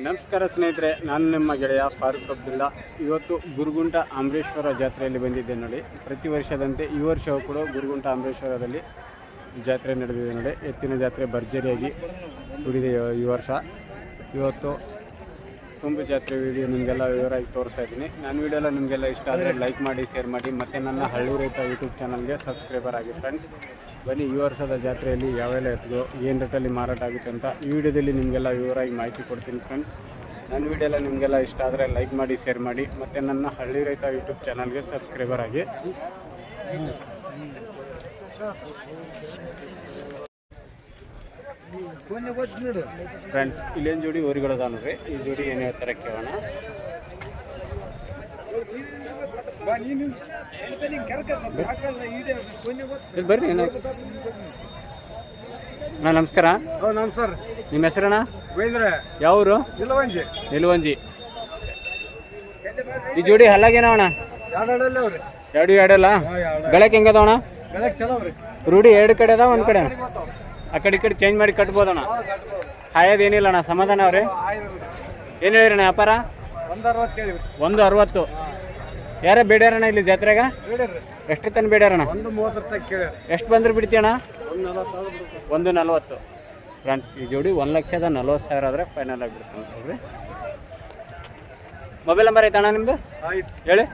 ನಮಸ್ಕಾರ ಸ್ನೇಹಿತರೆ, ನಾನು ನಿಮ್ಮ ಗೆಳೆಯ ಫಾರೂಕ್ ಅಬ್ದುಲ್ಲಾ. ಇವತ್ತು ಗುರುಗುಂಟ ಅಮರೇಶ್ವರ ಜಾತ್ರೆಯಲ್ಲಿ ಬಂದಿದ್ದೆ ನೋಡಿ. ಪ್ರತಿ ವರ್ಷದಂತೆ ಈ ವರ್ಷವೂ ಕೂಡ ಗುರುಗುಂಟ ಅಮರೇಶ್ವರದಲ್ಲಿ ಜಾತ್ರೆ ನಡೆದಿದೆ ನೋಡಿ. ಎತ್ತಿನ ಜಾತ್ರೆ ಭರ್ಜರಿಯಾಗಿ ಉಳಿದೆ ಈ ವರ್ಷ. ಇವತ್ತು ತುಂಬು ಜಾತ್ರೆ ವಿಡಿಯೋ ನಿಮಗೆಲ್ಲ ವಿವರವಾಗಿ ತೋರಿಸ್ತಾ ಇದ್ದೀನಿ. ನನ್ನ ವಿಡಿಯೋ ಎಲ್ಲ ನಿಮಗೆಲ್ಲ ಇಷ್ಟ ಆದರೆ ಲೈಕ್ ಮಾಡಿ, ಶೇರ್ ಮಾಡಿ, ಮತ್ತು ನನ್ನ ಹಳ್ಳಿ ರೈತ ಯೂಟ್ಯೂಬ್ ಚಾನಲ್ಗೆ ಸಬ್ಸ್ಕ್ರೈಬರ್ ಆಗಿ ಫ್ರೆಂಡ್ಸ್. ಬನ್ನಿ, ಈ ವರ್ಷದ ಜಾತ್ರೆಯಲ್ಲಿ ಯಾವೆಲ್ಲ ಎತ್ತುಗಳು ಏನು ರೇಟಲ್ಲಿ ಮಾರಾಟ ಆಗುತ್ತೆ ಅಂತ ಈ ವಿಡಿಯೋದಲ್ಲಿ ನಿಮಗೆಲ್ಲ ವಿವರವಾಗಿ ಮಾಹಿತಿ ಕೊಡ್ತೀನಿ ಫ್ರೆಂಡ್ಸ್. ನನ್ನ ವಿಡಿಯೋ ಎಲ್ಲ ನಿಮಗೆಲ್ಲ ಇಷ್ಟ ಆದರೆ ಲೈಕ್ ಮಾಡಿ, ಶೇರ್ ಮಾಡಿ, ಮತ್ತು ನನ್ನ ಹಳ್ಳಿ ರೈತ ಯೂಟ್ಯೂಬ್ ಚಾನಲ್ಗೆ ಸಬ್ಸ್ಕ್ರೈಬರ್ ಆಗಿ. ಫ್ರೆಂಡ್ಸ್, ಇಲ್ಲೇನು ಜೋಡಿ ಊರುಗಳದ ನೋಡ್ರಿ. ಈ ಜೋಡಿ ಏನು ಹೇಳ್ತಾರೆ ಕೇಳೋಣ. ಬರ್ರಿ. ಅಣ್ಣ ನಮಸ್ಕಾರ. ನಮಸ್ಕಾರ. ನಿಮ್ಮ ಹೆಸರಣ್ಣ? ಗೋವಿಂದ್ರ. ಯಾವರು? ನಿಲವಂಜಿ. ನಿಲವಂಜಿ. ಈ ಜೋಡಿ ಹಲ್ಲಾಗೇನವ ಅಣ್ಣ? ಎರಡು ಎರಡಲ್ಲ. ಗಳಕ್ಕೆ ಹೆಂಗದವಣ? ರೂಢಿ ಎರಡು ಕಡೆ ಅದ, ಒಂದು ಕಡೆ ಆ ಕಡೆ ಈ ಕಡೆ ಚೇಂಜ್ ಮಾಡಿ ಕಟ್ಬೋದಣ್ಣ. ಹಾಯೋದೇನಿಲ್ಲ ಅಣ್ಣ, ಸಮಾಧಾನ ಅವ್ರಿ. ಏನು ಹೇಳಿರಣ್ಣ ವ್ಯಾಪಾರ? 160. ಯಾರೇ ಬೇಡ್ಯಾರಣ್ಣ ಇಲ್ಲಿ ಜಾತ್ರೆಗ? ಎಷ್ಟು ತನ ಬೇಡ್ಯಾರಣ್ಣ? 130. ಎಷ್ಟು ಬಂದ್ರೆ ಬಿಡ್ತೀಯಣ್ಣ? 140. ಫ್ರೆಂಡ್ಸ್, ಈ ಜೋಡಿ 1,40,000 ಆದರೆ ಫೈನಲ್ ಆಗಿಬಿಡ್ತಾನೆ ನೋಡ್ರಿ. ಮೊಬೈಲ್ ನಂಬರ್ ಐತಣ್ಣ ನಿಮ್ಮದು? ಹೇಳಿ.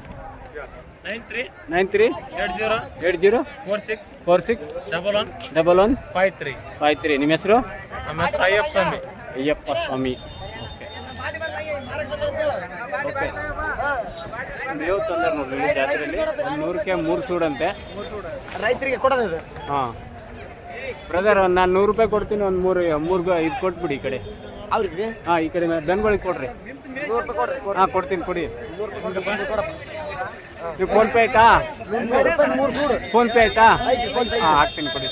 93-80-46-11-11-53. ನಿಮ್ಮ ಹೆಸರು? ನಮ್ಮ ಹೆಸರು ಅಯ್ಯಪ್ಪ ಸ್ವಾಮಿ. ಅಯ್ಯಪ್ಪ ಸ್ವಾಮಿ. ಓಕೆ. ಮೇವು ತಂದ್ರೆ ನೋಡ್ರಿ ಇಲ್ಲಿ ಜಾತ್ರೆಯಲ್ಲಿ 100ಕ್ಕೆ 3 ಸೂಡಂತೆ ರೈತರಿಗೆ ಕೊಡೋದು. ಹಾಂ ಬ್ರದರ್, ನಾನು 100 ರೂಪಾಯಿ ಕೊಡ್ತೀನಿ. ಒಂದು ಮೂರು ಇದು ಕೊಟ್ಬಿಡಿ ಈ ಕಡೆ. ಅವ್ರಿಗೆ? ಹಾಂ, ಈ ಕಡೆ ದನಗಳಿಗೆ ಕೊಡ್ರಿ. ಹಾಂ ಕೊಡ್ತೀನಿ, ಕೊಡಿ. ನೀವು ಫೋನ್ಪೇ ಆಯ್ತಾ? ಫೋನ್ಪೇ ಆಯ್ತಾ? ಹಾಂ ಹಾಕ್ತೀನಿ, ಕೊಡಿ.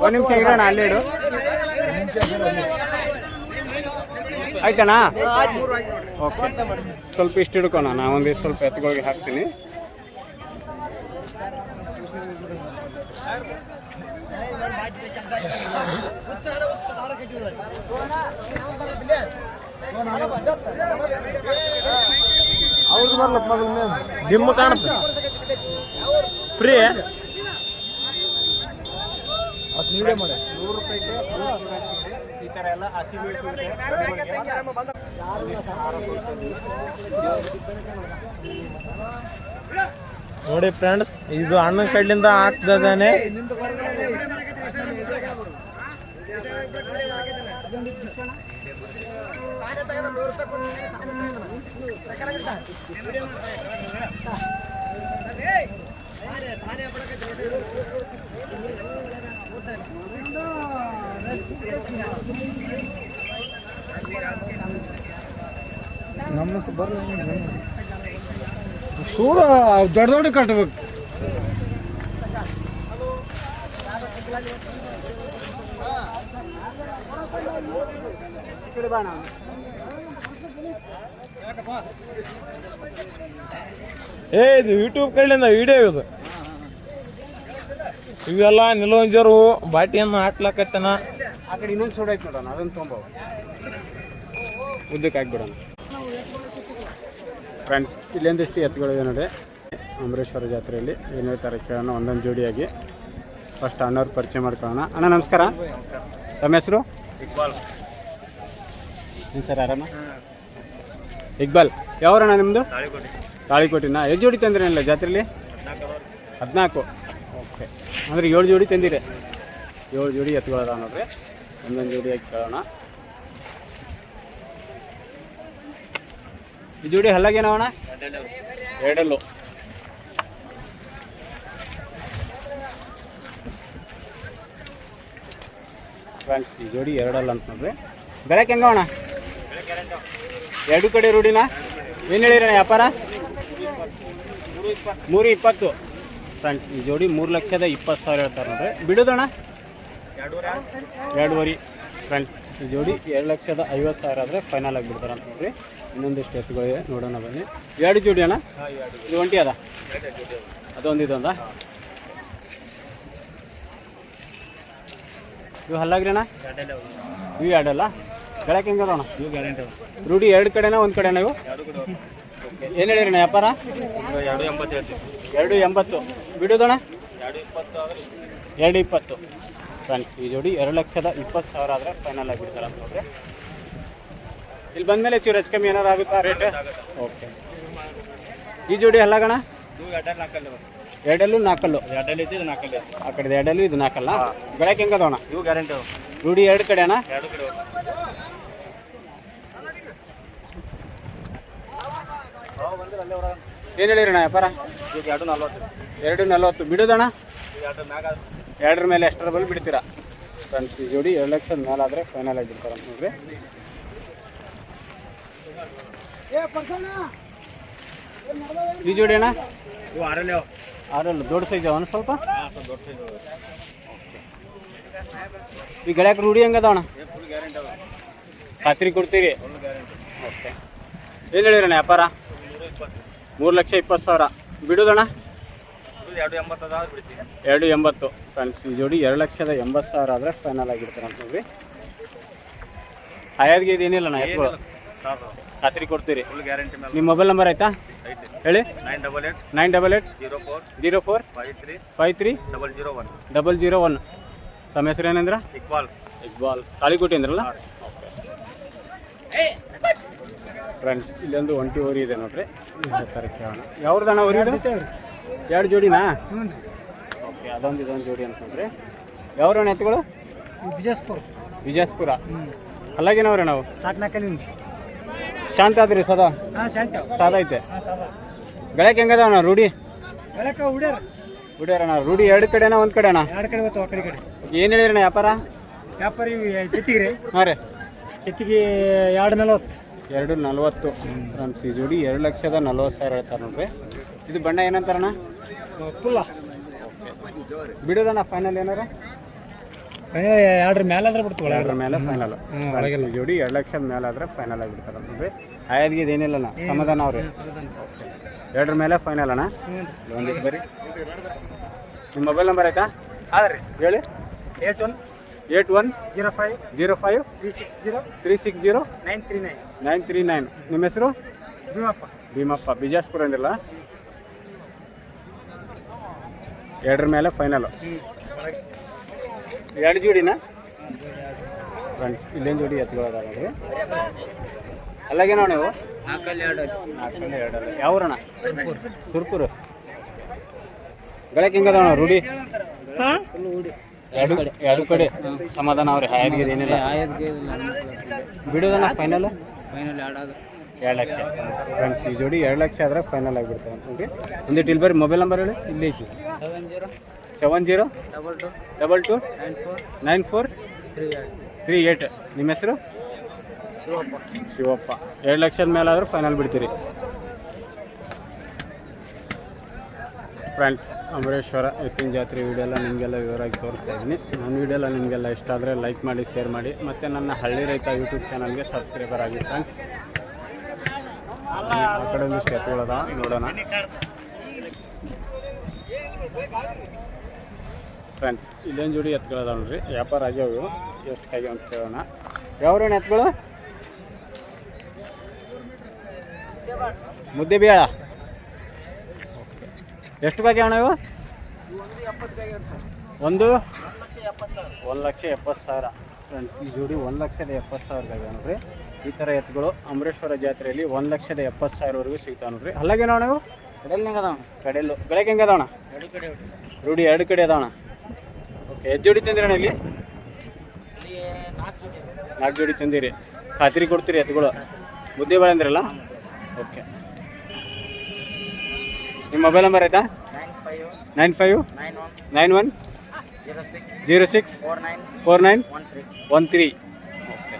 ಒಂದು ನಿಮಿಷ ಇರೋಣ, ಅಲ್ಲೇ ಇಡು. ಆಯ್ತಣ್ಣ? ಓಕೆ, ಸ್ವಲ್ಪ ಇಷ್ಟು ಹಿಡ್ಕೋಣ. ನಾನು ಒಂದು ಸ್ವಲ್ಪ ಎತ್ತುಗಳಿಗೆ ಹಾಕ್ತೀನಿ. ಅವ್ರದ್ದು ಬರ್ಲಪ್ಪ ಮೊದಲು ಡಿಮ್ಮ ಕಾಣುತ್ತೆ. ಫ್ರೀ 100 ರೂಪಾಯಿಗೆ ಈ ಥರ ಎಲ್ಲ ಹಸಿ ಮೇಯಿಸುತ್ತೆ. ನೋಡಿ ಫ್ರೆಂಡ್ಸ್, ಇದು ಅಣ್ಣನ ಕಡ್ಲಿಂದ ಹಾಕ್ದಾನೆ. ನಮ್ಮ ಸೂರ ದೊಡ್ಡ ದೊಡ್ಡ ಕಟ್ಟಬೇಕು. ಇದು ಯೂಟ್ಯೂಬ್ ಕಡೆಯಿಂದ ವಿಡಿಯೋ ಇದು. ಇವೆಲ್ಲ ನಿಲವಂಜರು ಬಾಟಿಯನ್ನು ಹಾಕ್ಲಕತ್ತನ. ಆ ಕಡೆ ಇನ್ನೊಂದು ಸೂಡ್ ಆಯ್ತು ನೋಡೋಣ, ಅದನ್ನು ತೊಂಬವು ಉದ್ದಕ್ಕೆ ಹಾಕ್ಬಿಡೋಣ. ಫ್ರೆಂಡ್ಸ್, ಇಲ್ಲೊಂದಿಷ್ಟು ಎತ್ತುಗಳಿದೆ ನೋಡಿ ಅಮರೇಶ್ವರ ಜಾತ್ರೆಯಲ್ಲಿ. ಏನು ಹೇಳ್ತಾರೆ ಕೇಳೋಣ ಒಂದೊಂದು ಜೋಡಿಯಾಗಿ. ಫಸ್ಟ್ ಅಣ್ಣವ್ರು ಪರಿಚಯ ಮಾಡ್ಕೊಳ್ಳೋಣ. ಅಣ್ಣ ನಮಸ್ಕಾರ. ತಮ್ಮ ಹೆಸರು? ಇಕ್ಬಾಲ್. ಏನು ಸರ್, ಆರಾಮ? ಇಕ್ಬಾಲ್. ಯಾವರಣ್ಣ ನಿಮ್ಮದು? ತಾಳಿಕೋಟಿನ. ಎಷ್ಟು ಜೋಡಿ ತಂದ್ರೇನಿಲ್ಲ ಜಾತ್ರೆಯಲ್ಲಿ? 14. ಓಕೆ, ಅಂದರೆ 7 ಜೋಡಿ ತಂದಿರಿ. 7 ಜೋಡಿ ಎತ್ತುಗಳದಾವ ನೋಡ್ರಿ. ಒಂದೊಂದು ಜೋಡಿಯಾಗಿ ಕೇಳೋಣ. ಈ ಜೋಡಿ ಹಲ್ಲಾಗೇನವಣ್ಣ? ಎರಡಲ್ಲು. ಫ್ರೆಂಡ್ಸ್, ಈ ಜೋಡಿ ಎರಡಲ್ಲ ಅಂತ ನೋಡ್ರಿ. ಬೆಳಕ್ಕೆ ಹೆಂಗವಣ? 2 ಕಡೆ ರೂಢಿನ. ಏನು ಹೇಳಿರಣ್ಣ ವ್ಯಾಪಾರ? 320. ಫ್ರೆಂಡ್ಸ್, ಈ ಜೋಡಿ 3,20,000 ಹೇಳ್ತಾರೆ ನೋಡ್ರಿ. ಬಿಡೋದಣ್ಣ 2.5. ಫ್ರೆಂಡ್ಸ್, ಈ ಜೋಡಿ 2,50,000 ಆದರೆ ಫೈನಲ್ ಆಗಿಬಿಡ್ತಾರೆ ಅಂತ ನೋಡ್ರಿ. ಇನ್ನೊಂದಿಷ್ಟು ಎತ್ತುಗಳಿವೆ, ನೋಡೋಣ ಬನ್ನಿ. 2 ಜೋಡಿ ಅಣ್ಣ? ಇದು ಒಂಟಿ ಅದ? ಅದೊಂದು ಇದೊಂದ? ಇವು ಹಲ್ಲಾಗ್ರಿ ಅಣ್ಣ ಇವು ಎರಡಲ್ಲ ಗಳಕ್ಕೆ ಹೆಂಗೆ ಅದಾವಣ ಇವು ಗ್ಯಾರಂಟಿ ರೂಢಿ ಎರಡು ಕಡೆನಾ ಒಂದು ಕಡೆನಾ ಇವು ಏನು ಹೇಳಿರಿ ಅಣ್ಣ ವ್ಯಾಪಾರ 280 ಹೇಳ್ತೀವಿ 280 ಬಿಡೋದಣ್ಣ 220 220 ಫ್ರೆಂಡ್ಸ್ ಈ ಜೋಡಿ 2,20,000 ಆದರೆ ಫೈನಲ್ ಆಗಿಬಿಡ್ತಾರೆ ಅಂತ ನೋಡ್ರಿ ಇಲ್ಲಿ ಬಂದಮೇಲೆ ಚೂರು ಹೆಚ್ಚು ಕಮ್ಮಿ ಏನಾರು ಆಗುತ್ತಾ ರೇಟ್ ಓಕೆ ಈ ಜೋಡಿ ಹಲ್ಲಾಗಣ ಇವು 2 ಎರಡಲ್ಲೂ ನಾಲ್ಕಲ್ಲು 2 ಐತಿ ಇದು 4 ಐತಿ ಆ ಕಡೆ ಎರಡಲ್ಲೂ ಇದು ನಾಲ್ಕಲ್ಲ ಗಳಕ್ಕೆ ಹೆಂಗೆ ಅದಾವಣ ಇವು ಗ್ಯಾರಂಟಿ ರೂಢಿ ಎರಡು ಕಡೆ ಅಣ್ಣ 2 ಕಡೆ ಏನು ಹೇಳಿರಣ್ಣ ವ್ಯಾಪಾರ ಇದು 240 240 ಬಿಡೋದಣ್ಣ 2 ಮ್ಯಾಗ ಎರಡರ ಮೇಲೆ ಎಷ್ಟರ ಬಲ್ಲಿ ಬಿಡ್ತೀರಾ ಫ್ರೆಂಡ್ಸ್ ಈ ಜೋಡಿ 2 ಲಕ್ಷದ ಮೇಲೆ ಆದರೆ ಫೈನಲ್ ಆಗಿಬಿಡ್ತಾರೆ ಅಂತ ನೋಡ್ರಿ ಈ ಜೋಡಿ ಅಣ್ಣ ಇವು 6 ಆರಲ್ಲ ದೊಡ್ಡ ಸೈಜ್ ಅವನು ಸ್ವಲ್ಪ ಸ್ವಲ್ಪ ದೊಡ್ಡ ಸೈಜ್ ಈ ಗಳಕ್ಕೆ ರೂಢಿ ಹೆಂಗೆ ಅದಾವಣ ಫುಲ್ ಗ್ಯಾರಂಟಿ ಅವ ಖಾತ್ರಿ ಕೊಡ್ತೀರಿ ಫುಲ್ ಗ್ಯಾರಂಟಿ ಓಕೆ ಏನು ಹೇಳಿರಣ್ಣ ವ್ಯಾಪಾರ 3,20,000 ಬಿಡೋದಣ್ಣ ಇದು 280 ಅದಾವ ಬಿಡ್ತೀವಿ 280 ಫ್ರೆಂಡ್ಸ್ ಈ ಜೋಡಿ 2,80,000 ಆದರೆ ಫೈನಲ್ ಆಗಿರ್ತಾರೆ ಅಂತ ನೋಡ್ರಿ ಆಯಾದ್ಗೆ ಇದೇನಿಲ್ಲ ನಾ ಎತ್ಕೊಳ್ಳೋ ಖಾತ್ರಿ ಕೊಡ್ತೀರಿ ಫುಲ್ ಗ್ಯಾರಂಟಿ ಮೇಲೆ ನಿಮ್ಮ ಮೊಬೈಲ್ ನಂಬರ್ ಆಯ್ತಾ ಐತಿ ಹೇಳಿ 988 988 04 04 53 53 001 001 ತಮ್ಮ ಹೆಸರು ಏನಂದ್ರೆ ಇಕ್ಬಾಲ್ ತಾಳಿಕೋಟೆ ಅಂದ್ರಲ್ಲ ಫ್ರೆಂಡ್ಸ್ ಇಲ್ಲೊಂದು ಒಂಟಿ ಊರಿ ಇದೆ ನೋಡ್ರಿ ಹೇಳ್ತಾರೆ ಕೇಳೋಣ ಯಾವ್ದಣ್ಣ ಊರಿ ಎರಡು ಜೋಡಿನಾ ಓಕೆ ಅದೊಂದು ಇದೊಂದು ಜೋಡಿ ಅಂತ ನೋಡ್ರಿ ಯಾವ್ರಣ್ಣ ಎತ್ತುಗಳು ವಿಜಯಪುರ ಅಲ್ಲಾಗೇನವ್ರಿ ನಾವು ಶಾಂತ ಆದ್ರಿ ಸದಾ ಸಾದ ಐತೆ ಗಳಕ್ಕೆ ಹೆಂಗದವಣ್ಣ ರೂಢಿ ಹುಡ್ಯಾರಣ್ಣ ರೂಢಿ ಎರಡು ಕಡೆನಾ ಒಂದು ಕಡೆನಾ ಏನು ಹೇಳಿರಣ್ಣ ವ್ಯಾಪಾರ ಜೊತೆಗೆ ಹಾಂ ರೀ ಜೊತೆಗೆ 240 240 ಫ್ರೆಂಡ್ಸ್ ಈ ಜೋಡಿ 2,40,000 ಹೇಳ್ತಾರೆ ನೋಡ್ರಿ ಇದು ಬಣ್ಣ ಏನಂತಾರಣ್ಣ ಫುಲ್ಲ ಬಿಡೋದಣ್ಣ ಫೈನಲ್ ಏನಾರ 2 ಮೇಲೆ ಆದ್ರೆ ಬಿಡ್ತೀವಿ ಎರಡರ ಮೇಲೆ ಫೈನಲ್ ಈ ಜೋಡಿ 2,00,000 ಮೇಲೆ ಆದ್ರೆ ಫೈನಲ್ ಆಗಿಬಿಡ್ತಾರೆ ನೋಡ್ರಿ ಆಯಾದ್ಗೆ ಇದೇನಿಲ್ಲಣ್ಣ ಸಮಾಧಾನ ಅವ್ರಿ ಎರಡರ ಮೇಲೆ ಫೈನಲ್ ಅಣ್ಣ ಒಂದಿಟ್ಟು ಬರ್ರಿ ನಿಮ್ಮ ಮೊಬೈಲ್ ನಂಬರ್ ಆಯ್ತಾ ಆದ್ರಿ ಹೇಳಿ 8105 05 360 939 939 ನಿಮ್ಮ ಹೆಸರು ಭೀಮಪ್ಪ ಬಿಜಾಪುರ ಅಂದಿಲ್ಲ ಎರಡರ ಮೇಲೆ ಫೈನಲ್ ಎರಡು ಜೋಡಿನಾ ಫ್ರೆಂಡ್ಸ್ ಇಲ್ಲೇನು ಜೋಡಿ ಎತ್ತುಗಳದ ನೋಡ್ರಿ ಅಲ್ಲಾಗೇನೋ ನೀವು 4 ಎರಡಲ್ಲ ಯಾವ್ರಣ್ಣ ಸುರ್ಪುರ ಗಳಕ್ಕೆ ಹೆಂಗದವಣ ರೂಢಿ ಎರಡು ಕಡೆ ಸಮಾಧಾನ ಅವ್ರಿ ಹಾಯದ್ಗೆ ಏನಿಲ್ಲ ಬಿಡೋದಣ್ಣ ಫೈನಲ್ 2 ಲಕ್ಷ ಫ್ರೆಂಡ್ಸ್ ಈ ಜೋಡಿ 2 ಲಕ್ಷ ಆದ್ರೆ ಫೈನಲ್ ಆಗಿಬಿಡ್ತಾರೆ ಓಕೆ ಒಂದಿಟ್ಟು ಇಲ್ಲಿ ಬರ್ರಿ ಮೊಬೈಲ್ ನಂಬರ್ ಹೇಳಿ ಇಲ್ಲಿ ಐತಿ 70 22 94 38 ನಿಮ್ಮ ಹೆಸರು ಶಿವಪ್ಪ 2 ಲಕ್ಷದ ಮೇಲೆ ಆದ್ರೆ ಫೈನಲ್ ಬಿಡ್ತೀರಿ ಫ್ರೆಂಡ್ಸ್ ಅಮರೇಶ್ವರ ಎತ್ತಿನ ಜಾತ್ರೆ ವಿಡಿಯೋ ಎಲ್ಲ ನಿಮಗೆಲ್ಲ ವಿವರವಾಗಿ ತೋರಿಸ್ತಾ ಇದ್ದೀನಿ ನನ್ನ ವಿಡಿಯೋ ಎಲ್ಲ ನಿಮಗೆಲ್ಲ ಇಷ್ಟ ಆದರೆ ಲೈಕ್ ಮಾಡಿ ಶೇರ್ ಮಾಡಿ ಮತ್ತು ನನ್ನ ಹಳ್ಳಿ ರೈತ ಯೂಟ್ಯೂಬ್ ಚಾನಲ್ಗೆ ಸಬ್ಸ್ಕ್ರೈಬರ್ ಆಗಿ ಫ್ರೆಂಡ್ಸ್ ಆ ಕಡೆ ಒಂದಿಷ್ಟು ಎತ್ತುಗಳದ ನೋಡೋಣ ಫ್ರೆಂಡ್ಸ್ ಇಲ್ಲೇನು ಜೋಡಿ ಎತ್ತುಗಳದ ನೋಡ್ರಿ ವ್ಯಾಪಾರ ಆಗ್ಯಾವ ಎಷ್ಟು ಆಗ್ಯಾವ ಅಂತ ಕೇಳೋಣ ಯಾವ್ರೇನು ಎತ್ತುಗಳು ಮುದ್ದೆ ಬೇಳ ಎಷ್ಟು ಬಗ್ಗೆ ಅಣ್ಣ ಇವು 1,70,000 ಫ್ರೆಂಡ್ಸ್ ಈ ಜೋಡಿ 1,70,000 ನೋಡ್ರಿ ಈ ಥರ ಎತ್ತುಗಳು ಅಮರೇಶ್ವರ ಜಾತ್ರೆಯಲ್ಲಿ 1,70,000ವರೆಗೂ ಸಿಗ್ತಾವೆ ನೋಡ್ರಿ ಅಲ್ಲಾಗೇನೋ ನೀವು ಕಡೆಯಲ್ಲು ಬೆಳಗ್ಗೆ ಹೆಂಗೆ ಅದಾವಣ ರೂಢಿ ಎರಡು ಕಡೆ ಅದಾವಣ ಓಕೆ ಎಷ್ಟು ಜೋಡಿ ತಂದಿರಣ್ಣ ಇಲ್ಲಿ 4 ಜೋಡಿ ತಂದಿರಿ ಖಾತ್ರಿ ಕೊಡ್ತೀರಿ ಎತ್ತುಗಳು ಮುದ್ದೆ ಬೇಳೆ ಅಂದಿರಲ್ಲ ಓಕೆ ನಿಮ್ಮ ಮೊಬೈಲ್ ನಂಬರ್ ಆಯ್ತಾ 95 91 06 49 13 ಓಕೆ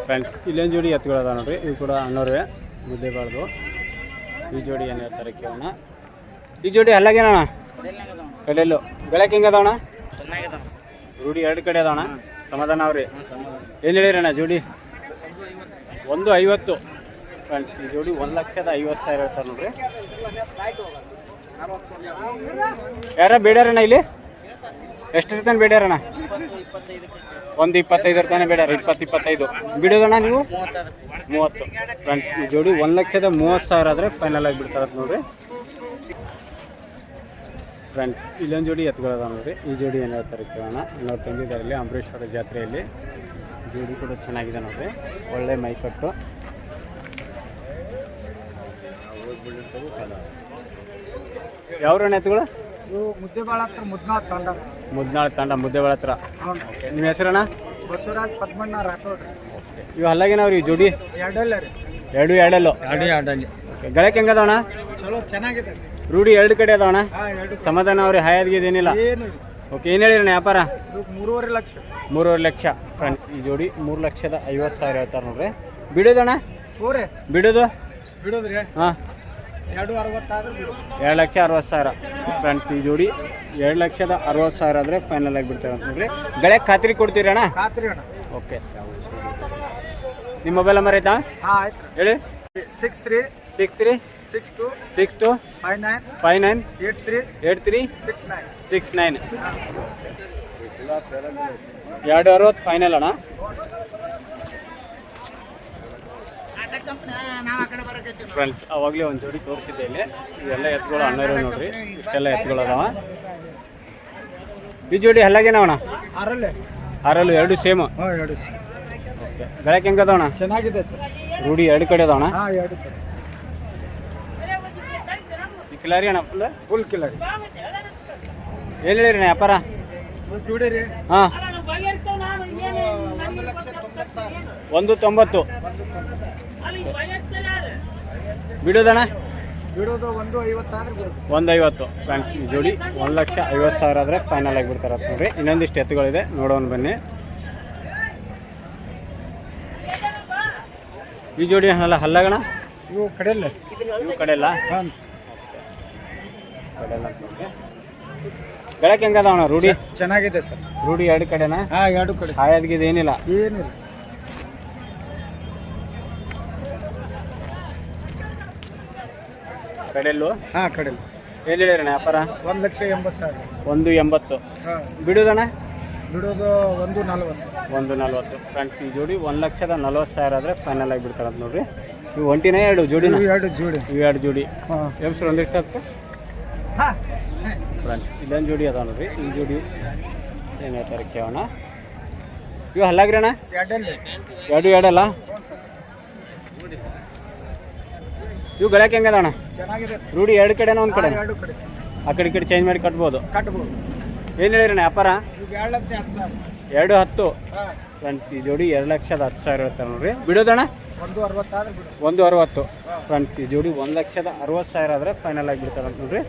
ಫ್ರೆಂಡ್ಸ್ ಇಲ್ಲೊಂದು ಜೋಡಿ ಎತ್ತುಗಳದ ನೋಡ್ರಿ ಇವು ಕೂಡ ಅಣ್ಣವ್ರೆ ಮುದ್ದೆ ಬಾಳ್ದು ಈ ಜೋಡಿ ಏನು ಹೇಳ್ತಾರೆ ಕೇಳೋಣ ಈ ಜೋಡಿ ಅಲ್ಲಾಗೇನಣ್ಣ ಕಡೆಯಲ್ಲು ಬೆಳಗ್ಗೆ ಹೆಂಗೆ ಅದಾವಣ ರೂಢಿ ಎರಡು ಕಡೆ ಅದಾವಣ ಸಮಾಧಾನ ಅವ್ರಿ ಏನು ಹೇಳಿರಣ್ಣ ಜೋಡಿ 150 ಫ್ರೆಂಡ್ಸ್ ಈ ಜೋಡಿ 1,50,000 ಹೇಳ್ತಾರೆ ನೋಡ್ರಿ ಯಾರ ಬೇಡ್ಯಾರಣ್ಣ ಇಲ್ಲಿ ಎಷ್ಟು ತಾನೆ ಬೇಡ್ಯಾರಣ್ಣ? 1.25 ತಾನೆ ಬೇಡ್ಯಾರ. 20-25 ಬಿಡೋದಣ್ಣ ನೀವು? 30. ಫ್ರೆಂಡ್ಸ್ ಈ ಜೋಡಿ 1,30,30,000 ಆದರೆ ಫೈನಲ್ ಆಗಿ ಬಿಡ್ತಾರ ನೋಡ್ರಿ. ಫ್ರೆಂಡ್ಸ್ ಇಲ್ಲೊಂದು ಜೋಡಿ ಎತ್ಕೊಳ್ಳೋದ ನೋಡ್ರಿ. ಈ ಜೋಡಿ ಏನು ಹೇಳ್ತಾರೆ ಕೇಳೋಣ. ನಾವು ತಂದಿದ್ದಾರೆ ಇಲ್ಲಿ ಅಂಬರೀಶ್ವರ ಜಾತ್ರೆಯಲ್ಲಿ. ಜೋಡಿ ಕೂಡ ಚೆನ್ನಾಗಿದೆ ನೋಡ್ರಿ, ಒಳ್ಳೆ ಮೈಕಟ್ಟು. ಯಾವ್ರಣ್ಣ ಎತ್ತುಗಳು? ಮುದ್ದೇಬಾಳ ಹತ್ರ ಮುದ್ನಾಳ್ ತಂಡ ಮುದ್ದೇಬಾಳ ಹತ್ರ. ನಿಮ್ಮ ಹೆಸರಣ್ಣ? ಬಸವರಾಜ್ ಪದ್ಮಣ್ಣ ರಾಠೋಡ್ರಿ. ಇವು ಹಲ್ಲಾಗಿನವ್ರಿ ಈ ಜೋಡಿ? ಎರಡಲ್ಲ ರೀ. ಎರಡಲ್ಲೋ ಗಳಕ್ಕೆ ಹೆಂಗದವಣ? ಚಲೋ ಚೆನ್ನಾಗಿದೆ. ರೂಢಿ ಎರಡು ಕಡೆ ಅದಾವಣ? ಎರಡು ಸಮಾಧಾನ ಅವ್ರಿ ಹಾಯಾದ್ಗಿದೇನಿಲ್ಲ? ಏನು ಓಕೆ. ಏನು ಹೇಳಿರಣ್ಣ ವ್ಯಾಪಾರ? 3.5 ಲಕ್ಷ. 3.5 ಲಕ್ಷ. ಫ್ರೆಂಡ್ಸ್ ಈ ಜೋಡಿ 3,50,000 ಹೇಳ್ತಾರೆ ನೋಡ್ರಿ. ಬಿಡೋದಣ್ಣ? ಬಿಡೋದು ಬಿಡೋದ್ರಿ ಹಾಂ 2.60 ಆದ್ರೆ 2,60,000. ಫ್ರೆಂಡ್ಸ್ ಈ ಜೋಡಿ 2,60,000 ಆದರೆ ಫೈನಲ್ ಆಗಿ ಬಿಡ್ತಾರೆ ಅಂತ ನೋಡ್ರಿ. ಗಳಕ್ಕೆ ಖಾತ್ರಿ ಕೊಡ್ತೀರಿ ಅಣ್ಣ? ಖಾತ್ರಿ ಅಣ್ಣ. ಓಕೆ. ನಿಮ್ಮ ಮೊಬೈಲ್ ನಂಬರ್ ಆಯ್ತಾ? ಹಾಂ ಆಯ್ತು ಹೇಳಿ. 63 63 62 62 59 59 83 83 69. 69. 260 ಫೈನಲ್ ಅಣ್ಣ. ಫ್ರೆಂಡ್ಸ್ ಅವಾಗಲೇ ಒಂದು ಜೋಡಿ ತೋರಿಸಿದ್ದೆ ಇಲ್ಲಿ. ಇವೆಲ್ಲ ಎತ್ಗಳು ಅಣ್ಣರೇ ನೋಡ್ರಿ, ಇಷ್ಟೆಲ್ಲ ಎತ್ಗಳು ಅದಾವ. ಈ ಜೋಡಿ ಹಲ್ಲಾಗೇನವಣ? ಆರಲ್ಲು ಎರಡು ಸೇಮ್. ಹಾಂ ಎರಡು. ಓಕೆ. ಗಳಕ್ಕೆ ಹೆಂಗದವಣ? ಚೆನ್ನಾಗಿದೆ ಸರ್. ರೂಢಿ ಎರಡು ಕಡೆ ಅದಾವಣ? ಹಾಂ ಎರಡು ಕಡೆ. ಈ ಕಿಲಾರಿ ಅಣ್ಣ ಫುಲ್ ಕಿಲ್ಲರಿ. ಏನು ಹೇಳಿರಿ ವ್ಯಾಪಾರ? ಜೋಡಿ ರೀ. ಹಾಂ 1,90,000. 190. ಬಿಡೋದಣ್ಣ? ಬಿಡೋದು 1.50 ಆದ್ರೆ ಬಿಡೋದು. 150. ಫ್ರೆಂಡ್ಸ್ ಈ ಜೋಡಿ 1,50,000 ಆದರೆ ಫೈನಲ್ ಆಗಿ ಬಿಡ್ತಾರೆ ನೋಡ್ರಿ. ಇನ್ನೊಂದಿಷ್ಟು ಎತ್ತುಗಳಿದೆ, ನೋಡೋಣ ಬನ್ನಿ. ಈ ಜೋಡಿ ಹಲ್ಲಾಗಣ? ಇವು ಕಡೆಯಲ್ಲ. ಇವು ಕಡೆಯಲ್ಲ? ಹಾಂ ಕಡೆಯಲ್ಲ ನೋಡ್ರಿ. ಗಳಕ್ಕೆ ಹೆಂಗದವಣ? ರೂಢಿ ಚೆನ್ನಾಗಿದೆ ಸರ್. ರೂಢಿ ಎರಡು ಕಡೆನಾ? ಹಾಂ ಎರಡು ಕಡೆ. ಹಾಯಾದ್ಗಿದ ಏನಿಲ್ಲ? ಏನಿಲ್ಲ. ಕಡೆಯಲ್ಲು? ಹಾಂ ಕಡೆಯಲ್ಲ. ಏನು ಹೇಳಿರಣ್ಣ ವ್ಯಾಪಾರ? 1,80,000. 180. ಹಾಂ ಬಿಡೋದಣ್ಣ? ಬಿಡೋದು 1.40. 140. ಫ್ರೆಂಡ್ಸ್ ಈ ಜೋಡಿ 1,40,000 ಆದರೆ ಫೈನಲ್ ಆಗಿ ಬಿಡ್ತಾರೆ ಅಂತ ನೋಡ್ರಿ. ಇವು ಒಂಟಿನ ಎರಡು ಜೋಡಿನ? ಎರಡು ಜೋಡಿ. ಇವು ಎರಡು ಜೋಡಿ. ಹಾಂ ಎಬ್ಸರು ಒಂದಿಷ್ಟು ಆಗ್ತದೆ. ಫ್ರೆಂಡ್ಸ್ ಇಲ್ಲೊಂದು ಜೋಡಿ ಅದಾವ ನೋಡ್ರಿ. ಈ ಜೋಡಿ ಏನು ಹೇಳ್ತಾರೆ ಕೇಳೋಣ. ಇವು ಹಲ್ಲಾಗ್ರಿ ಅಣ್ಣ? ಎರಡಲ್ಲ? ಇವು ಗಳಕ್ಕೆ ಹೆಂಗದಣ್ಣ? ಚೆನ್ನಾಗಿದೆ. ರೂಢಿ ಎರಡು ಕಡೆನ ಒಂದು ಕಡೆ? ಎರಡು ಕಡೆ. ಆ ಕಡೆ ಈ ಕಡೆ ಚೇಂಜ್ ಮಾಡಿ ಕಟ್ಬೋದು? ಕಟ್ಬೋದು. ಏನು ಹೇಳಿರಣ್ಣ ವ್ಯಾಪಾರ? 2,10,000. 210. ಹಾಂ ಫ್ರೆಂಡ್ಸ್ ಈ ಜೋಡಿ 2,10,000 ಹೇಳ್ತಾರೆ ನೋಡ್ರಿ. ಬಿಡೋದಣ್ಣ? 1.60 ಆದ್ರೆ ಬಿಡೋದು. 160. ಫ್ರೆಂಡ್ಸ್ ಈ ಜೋಡಿ 1,60,000 ಆದರೆ ಫೈನಲ್ ಆಗಿ ಬಿಡ್ತಾರೆ ಅಂತ ನೋಡ್ರಿ.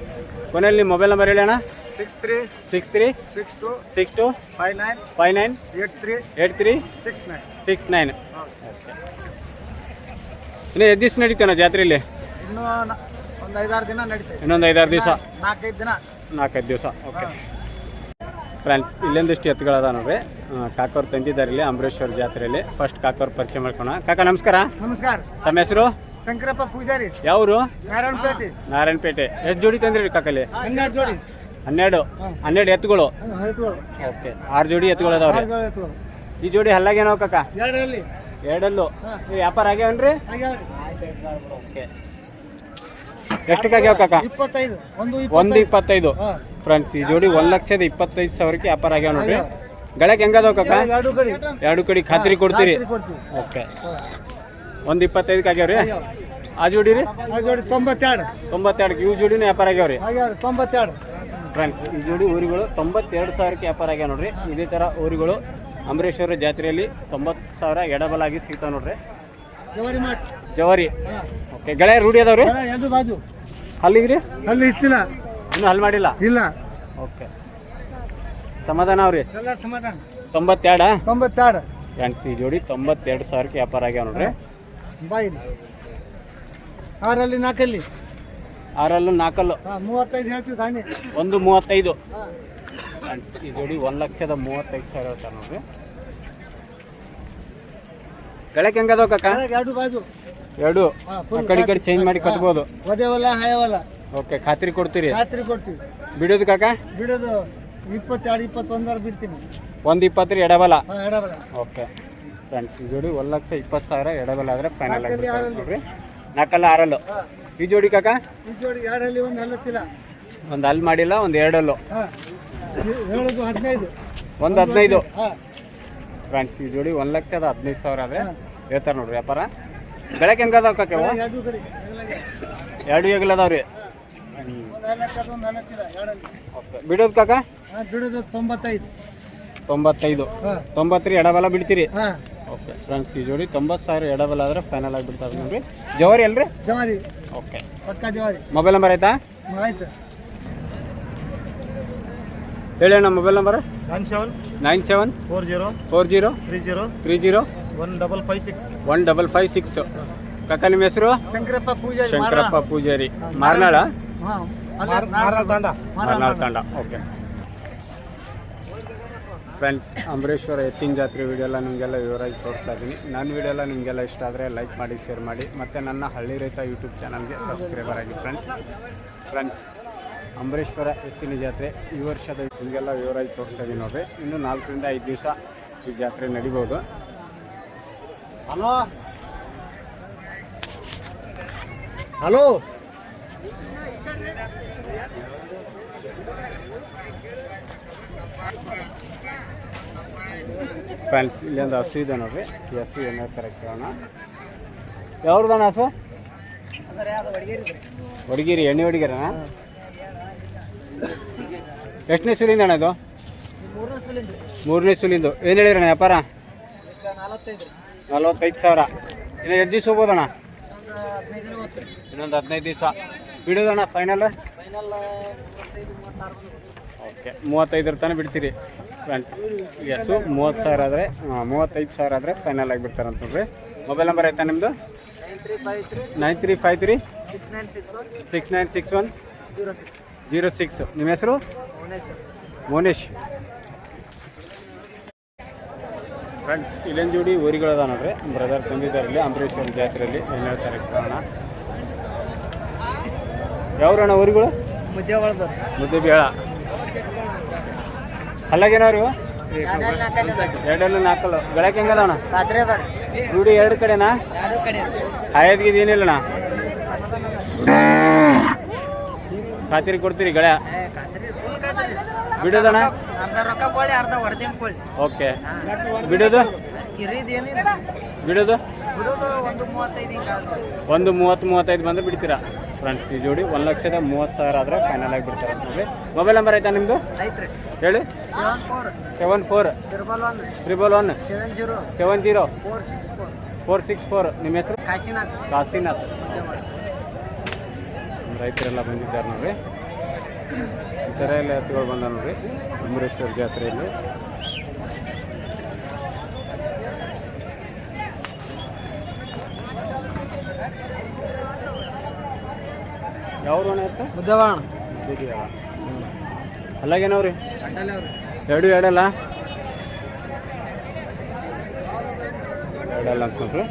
ಕೊನೆಯಲ್ಲಿ ನಿಮ್ಮ ಮೊಬೈಲ್ ನಂಬರ್ ಹೇಳಿ ಅಣ್ಣ. 63 63 62 62 59 59 83 83 69. 69. ಹಾಂ ಇನ್ನು ಎಷ್ಟು ದಿವಸ ನಡೀತಾನ ಜಾತ್ರೆಯಲ್ಲಿ? ಇನ್ನೂ ಒಂದು 5-6 ದಿನ ನಡೀತೈತೆ. ಇನ್ನೊಂದು 5-6 ದಿವಸ? 4-5 ದಿನ. 4-5 ದಿವಸ. ಓಕೆ. ಫ್ರೆಂಡ್ಸ್ ಇಲ್ಲೊಂದಿಷ್ಟು ಎತ್ತುಗಳದ ನೋಡ್ರಿ. ಕಾಕೋರು ತಂದಿದ್ದಾರೆ ಇಲ್ಲಿ ಅಂಬರೀಶ್ವರ ಜಾತ್ರೆಯಲ್ಲಿ. ಫಸ್ಟ್ ಕಾಕೋರು ಪರಿಚಯ ಮಾಡ್ಕೋಣ. ಕಾಕ ನಮಸ್ಕಾರ. ನಮಸ್ಕಾರ. ತಮ್ಮ ಹೆಸರು? ಶಂಕರಪ್ಪ ಪೂಜಾರಿ. ಯಾವರು? ನಾರಾಯಣಪೇಟೆ. ನಾರಾಯಣಪೇಟೆ. ಎಷ್ಟು ಜೋಡಿ ತಂದಿರಿ ಕಾಕಲ್ಲಿ? 12 ಜೋಡಿ. 12 ಎತ್ತುಗಳು? ಓಕೆ. 6 ಜೋಡಿ ಎತ್ತುಗಳು ಅದಾವ್ರಿ. ಈ ಜೋಡಿ ಹಲ್ಲಾಗೇನೋ ಕಾಕ? ಎರಡಲ್ಲೂ ವ್ಯಾಪಾರ ಆಗ್ಯಾವನ್ರಿ? ಓಕೆ. ಎಷ್ಟಕ್ಕಾಗ್ಯಾವ ಕಾಕ? 25. 1.25. ಫ್ರೆಂಡ್ಸ್ ಈ ಜೋಡಿ 1,25,000ಕ್ಕೆ ವ್ಯಾಪಾರ ಆಗ್ಯಾವ ನೋಡ್ರಿ. ಗಳಕ್ಕೆ ಹೆಂಗದಾವ ಕಾಕ? ಎರಡು ಕಡೆ ಖಾತ್ರಿ ಕೊಡ್ತೀರಿ? ಓಕೆ. 1.25ಕ್ಕೆ ಆಗ್ಯಾವ್ರಿ. ಆ ಜೋಡಿ ರೀ? 92. ಇವು ಜೋಡಿನ ವ್ಯಾಪಾರ ಆಗ್ಯಾವ್ರಿ? 92. ಫ್ರೆಂಡ್ಸ್ ಈ ಜೋಡಿ ಊರುಗಳು 92,000ಕ್ಕೆ ವ್ಯಾಪಾರ ಆಗ್ಯಾವ ನೋಡ್ರಿ. ಇದೇ ಥರ ಊರುಗಳು ಅಂಬರೀಶ್ವರ ಜಾತ್ರೆಯಲ್ಲಿ 90,000 ಎಡಬಲಾಗಿ ಸಿಗ್ತಾವ ನೋಡ್ರಿ. ಜವಾರಿ. ಓಕೆ. ಗೆಳೆಯ ರೂಢಿ ಅದಾವ್ರಿ? ಅಲ್ಲಿಗ್ರಿ? ಅಲ್ಲಿ ಇತ್ತಿಲ್ಲ. ಇನ್ನೂ ಹಲ್ ಮಾಡಿಲ್ಲ? ಇಲ್ಲ. ಓಕೆ. ಸಮಾಧಾನ ಅವ್ರಿ? ಸಮಾಧಾನ. 92. 92. ಫ್ರೆಂಡ್ಸ್ ಈ ಜೋಡಿ 92,000ಕ್ಕೆ ವ್ಯಾಪಾರ ಆಗ್ಯಾವ ನೋಡ್ರಿ. ಆರಲ್ಲಿ 4. 6 4 35 ಹೇಳ್ತೀವಿ ದಾಣಿ. 1.35. ಫ್ರೆಂಡ್ಸ್ ಈ ಜೋಡಿ 1,35,000 ಹೇಳ್ತಾರೆ ನೋಡ್ರಿ. ಗಳಕ್ಕೆ ಹೆಂಗದಾವ ಕಾಕ? ಎರಡು ಬಾಜು. ಎರಡು ಆ ಕಡೆ ಈ ಕಡೆ ಚೇಂಜ್ ಮಾಡಿ ಕಟ್ಬೋದು? ಒದೇವಲ್ಲ ಹಾಯವಲ್ಲ. ಓಕೆ. ಖಾತ್ರಿ ಕೊಡ್ತೀರಿ? ಖಾತ್ರಿ ಕೊಡ್ತೀವಿ. ಬಿಡೋದು ಕಾಕ? ಬಿಡೋದು 22 21 ಬಿಡ್ತೀನಿ. ಒಂದು 20 ಎಡಬಲ. ಹಾಂ ಎಡಬಲ. ಓಕೆ ಫ್ರೆಂಡ್ಸ್ ಈ ಜೋಡಿ 1,20,000 ಎಡಬಲ ಆದರೆ ಫೈನಲ್ ಆಗಿ ನೋಡ್ರಿ. ನಾಲ್ಕಲ್ಲ ಆರಲ್ಲು ಈ ಜೋಡಿ ಕಾಕ? ಈ ಜೋಡಿ 2 ಅಲ್ಲಿ 1 ಹಲ್ಲತ್ತಿಲ್ಲ. ಒಂದು ಅಲ್ಲಿ ಮಾಡಿಲ್ಲ, ಒಂದು 2 ಅಲ್ಲು. ಹಾಂ ಹೇಳೋದು 15. ಒಂದು 15. ಹಾಂ ಫ್ರೆಂಡ್ಸ್ ಈ ಜೋಡಿ 1,15,000 ಆದರೆ ಹೇಳ್ತಾರೆ ನೋಡ್ರಿ ವ್ಯಾಪಾರ. ಬೆಳಗ್ಗೆ ಹೆಂಗೆ ಅದಾವ ಕಾಕ? 2 ಕಡೆ 2 ಎಗಲದಾವ ರೀ. ಓಕೆ ಬಿಡೋದು ಕಾಕ? ಬಿಡೋದು 95. 95. ಹಾಂ 90 ಎಡಬಲ ಬಿಡ್ತೀರಿ? ಹಾಂ ಓಕೆ ಫ್ರೆಂಡ್ಸ್ ಈ ಜೋಡಿ 90,000 ಎಡಬಲ ಆದರೆ ಫೈನಲ್ ಆಗಿ ಬಿಡ್ತಾರೆ ನೋಡ್ರಿ. ಜವಾರಿ ಅಲ್ರಿ? ಜವಾರಿ. ಓಕೆ ಪಕ್ಕ ಜವಾರಿ. ಮೊಬೈಲ್ ನಂಬರ್ ಆಯ್ತಾ? ಆಯ್ತು. ಹೇಳಿ ಅಣ್ಣ ಮೊಬೈಲ್ ನಂಬರ್. 97 40 40 30 1556. 1556. ಕಾಕ ನಿಮ್ಮ ಹೆಸರು? ಶಂಕರಪ್ಪ ಪೂಜಾರಿ. ಶಂಕರಪ್ಪ ಪೂಜಾರಿ, ಮಾರ್ನಾಳ? ಹಾಂ ಮಾರ್ನಾಳ್ ತಾಂಡ. ಓಕೆ ಫ್ರೆಂಡ್ಸ್ ಅಂಬರೀಶ್ವರ ಎತ್ತಿನ ಜಾತ್ರೆ ವಿಡಿಯೋ ಎಲ್ಲ ನಿಮಗೆಲ್ಲ ವಿವರವಾಗಿ ತೋರಿಸ್ತಾ ಇದ್ದೀನಿ. ನನ್ನ ವಿಡಿಯೋ ಎಲ್ಲ ನಿಮಗೆಲ್ಲ ಇಷ್ಟ ಆದರೆ ಲೈಕ್ ಮಾಡಿ, ಶೇರ್ ಮಾಡಿ, ಮತ್ತು ನನ್ನ ಹಳ್ಳಿ ರೈತ ಯೂಟ್ಯೂಬ್ ಚಾನಲ್ಗೆ ಸಬ್ಸ್ಕ್ರೈಬರ್ ಆಗಿ ಫ್ರೆಂಡ್ಸ್ ಅಂಬರೀಶ್ವರ ಎತ್ತಿನ ಜಾತ್ರೆ ಈ ವರ್ಷದ ನಿಮಗೆಲ್ಲ ವಿವರವಾಗಿ ತೋರಿಸ್ತಾ ಇದ್ದೀನಿ ನೋಡಿರಿ. ಇನ್ನು 4 ರಿಂದ 5 ದಿವಸ ಈ ಜಾತ್ರೆ ನಡಿಬೋದು. ಹಲೋ ಫ್ರೆಂಡ್ಸ್ ಇಲ್ಲೊಂದು ಹಸು ಇದೆ ನೋಡ್ರಿ. ಈ ಹಸು ಏನು ಹೇಳ್ತಾರೆ ಕೇಳೋಣ. ಯಾವ್ದಣ್ಣ ಹಸು? ಹೊಡಗಿರಿ, ಎಣ್ಣೆ ಹೊಡಿಗೆರಣ್ಣ. ಎಷ್ಟನೇ ಸುಲಿಂದ ಅಣ್ಣ ಇದು? 3ನೇ ಸುಲಿಂದು. ಏನು ಹೇಳಿರಣ್ಣ ವ್ಯಾಪಾರ? 45,000. ಇನ್ನು ಎಷ್ಟು ದಿವಸ ಹೋಗ್ಬೋದಣ್ಣ? ಇನ್ನೊಂದು 15 ದಿವಸ ಬಿಡೋದಣ್ಣ ಫೈನಲ್? ಓಕೆ 35 ತನಕ ಬಿಡ್ತೀರಿ ಫ್ರೆಂಡ್ಸ್. ಎಸ್ಸು 30,000 ಆದರೆ 35,000 ಆದರೆ ಫೈನಲ್ ಆಗಿಬಿಡ್ತಾರೆ ಅಂತ ನೋಡ್ರಿ. ಮೊಬೈಲ್ ನಂಬರ್ ಆಯ್ತಾ ನಿಮ್ಮದು? 9353 6961 06. ನಿಮ್ಮ ಹೆಸರು? ಮೋನೇಶ್. ಫ್ರೆಂಡ್ಸ್ ಇಲ್ಲೊಂದು ಜೋಡಿ ಊರಿಗಳದ ನೋಡ್ರಿ. ಬ್ರದರ್ ತಂದಿದ್ದಾರಲ್ಲಿ ಅಂಬರೀಶ್ವರ ಜಾತ್ರೆಯಲ್ಲಿ ಏನು ಹೇಳ್ತಾರೆ ಕಾರಣ. ಯಾವ್ರಣ್ಣ ಊರಿಗಳು? ಮುದ್ದೆ ಬೇಳ. ಅಲ್ಲಾಗೇನವ್ರಿ? 2 4 ಗಳಕ್ಕೆ ಹೆಂಗದಣ್ಣ? ರೂಢಿ 2 ಕಡೆನಾ? ಆಯದ್ಗಿದ್ ಏನಿಲ್ಲಣ್ಣ? ಖಾತಿರಿ ಕೊಡ್ತೀರಿ ಗಳ? ಬಿಡೋದಣ್ಣ? ಓಕೆ ಬಿಡೋದು? ಬಿಡೋದು 1:30-35 ಬಂದ್ರೆ ಬಿಡ್ತೀರಾ ಫ್ರೆಂಡ್ಸ್. ಈ ಜೋಡಿ 1,30,000 ಆದರೆ ಫೈನಲ್ ಆಗಿ ಬಿಡ್ತಾರೆ ಅಂತ ನೋಡಿ. ಮೊಬೈಲ್ ನಂಬರ್ ಆಯ್ತಾ ನಿಮ್ಮದು? ಹೇಳಿ. 74 111 70 464. ನಿಮ್ಮ ಹೆಸರು? ಕಾಶಿನಾಥ್. ರೈತರೆಲ್ಲ ಬಂದಿದ್ದಾರೆ ನೋಡ್ರಿ. ಈ ಥರ ಎಲ್ಲ ಎತ್ತುಗಳು ಬಂದ ನೋಡ್ರಿ ಅಂಬರೀಶ್ವರ ಜಾತ್ರೆಯಲ್ಲಿ. ಯಾವ್ದು ಅಣ್ಣ ಎತ್ತ? ಅಲ್ಲಾಗೇನವ್ರಿ? 2 ಎರಡಲ್ಲ ಅಂತ ನೋಡ್ರಿ.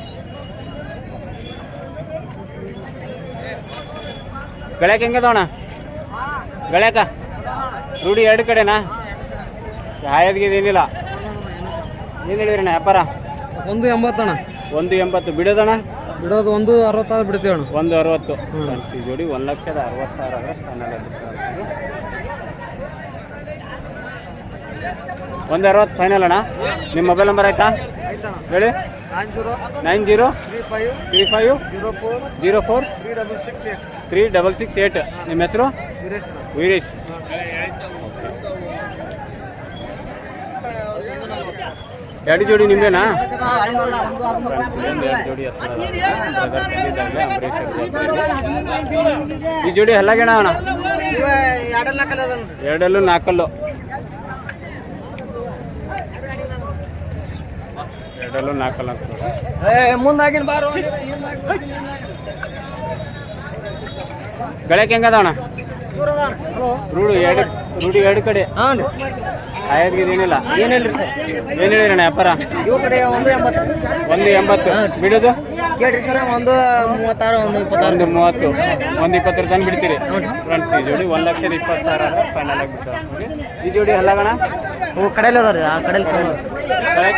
ಗಳಕ್ಕೆ ಹೆಂಗದವಣ್ಣ? ಗಳಕ ರೂಢಿ 2 ಕಡೆನಾ? ಆಯದ್ಗಿದ್ ಏನಿಲ್ಲ? ಏನು ಹೇಳಿದ್ರಣ್ಣ ವ್ಯಾಪಾರ? 180 ಅಣ್ಣ. 180. ಬಿಡೋದಣ್ಣ? ಬಿಡೋದು 160 ಬಿಡ್ತೀವಿ ಅಣ್ಣ. 160. ಫ್ರೆಂಡ್ಸ್ ಈ ಜೋಡಿ 1,60,000 ಆದರೆ ಫೈನಲ್ ಆಗಿರ್ತಾರೆ. 160 ಫೈನಲ್ ಅಣ್ಣ. ನಿಮ್ಮ ಮೊಬೈಲ್ ನಂಬರ್ ಆಯ್ತಾ? ಹೇಳಿ. 90 35 04 3668. ನಿಮ್ಮ ಹೆಸರು? ವೀರೇಶ್. ಎರಡು ಜೋಡಿ ನಿಮ್ದೇನಾ? ಜೋಡಿ ಈ ಜೋಡಿ ಹಲ್ಲಾಗೇಣ ಅಣ್ಣ? 2 4 ಅಂತ ಮುಂದಾಗಿನ ಬಾರು. ಗಳಕ್ಕೆ ಹೆಂಗದ ಅಣ್ಣ? ರೂಢು 2 ರೂಢಿ ಎರಡು ಕಡೆ ಹಾಂ ರೀ ಆಯ್ತು ಏನಿಲ್ಲ ಏನಿಲ್ಲ ರೀ ಸರ್ ಏನು ಹೇಳಿರಣ್ಣ ವ್ಯಾಪಾರ ಇವು ಕಡೆ 180 180 ಬಿಡೋದು ಕೇಳ್ರಿ ಸರ್ 136 126 130 120 ತನಕ ಬಿಡ್ತೀರಿ ಫ್ರೆಂಡ್ಸ್ ಈ ಜೋಡಿ 1,20,000 ಫೈನಲ್ ಆಗಿ ಬಿಡ್ತಾರೆ ಈ ಜೋಡಿ ಅಲ್ಲಗಣ ಇವು ಕಡೆಯಲ್ಲಿ ಅದಾವ ರೀ ಆ ಕಡೆಯಲ್ಲಿ